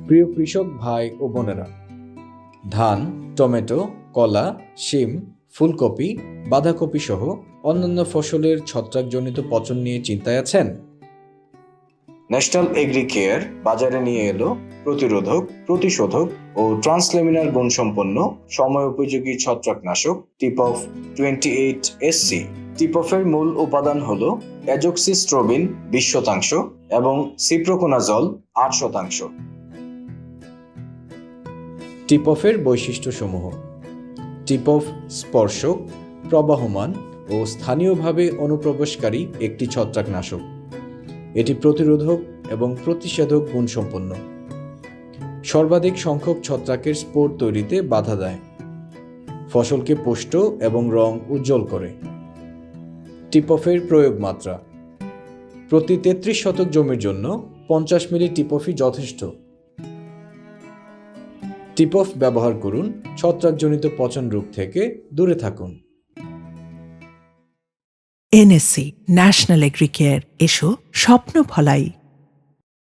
প্রিয় কৃষক ভাই ও বোনেরা, ধান, টমেটো, কলা, শিম, ফুলকপি, বাঁধাকপি সহ অন্যান্য ফসলের ছত্রাকজনিত পচন নিয়ে চিন্তায় আছেন? ন্যাশনাল এগ্রি কেয়ার বাজারে নিয়ে এলো প্রতিরোধক, প্রতিশোধক ও ট্রান্সলেমিনার গুণসম্পন্ন সময়োপযোগী ছত্রাকনাশক টিপফ 28SC। টিপফের মূল উপাদান হল অ্যাজোক্সিস্ট্রোবিন 20% এবং সিপ্রোকোনাজল 8%। টিপফের বৈশিষ্ট্যসমূহ: টিপফ স্পর্শক, প্রবাহমান ও স্থানীয়ভাবে অনুপ্রবেশকারী একটি ছত্রাকনাশক। এটি প্রতিরোধক এবং প্রতিষেধক গুণসম্পন্ন। সর্বাধিক সংখ্যক ছত্রাকের স্পোর তৈরিতে বাধা দেয়। ফসলকে পুষ্ট এবং রং উজ্জ্বল করে। টিপফের প্রয়োগ মাত্রা: প্রতি 33 শতক জমির জন্য 50 মিলি টিপফই যথেষ্ট। টিপফ ব্যবহার করুন, ছত্রাকজনিত পচন রোগ থেকে দূরে থাকুন। NSC ন্যাশনাল এগ্রি কেয়ার, এসো স্বপ্ন ফলাই।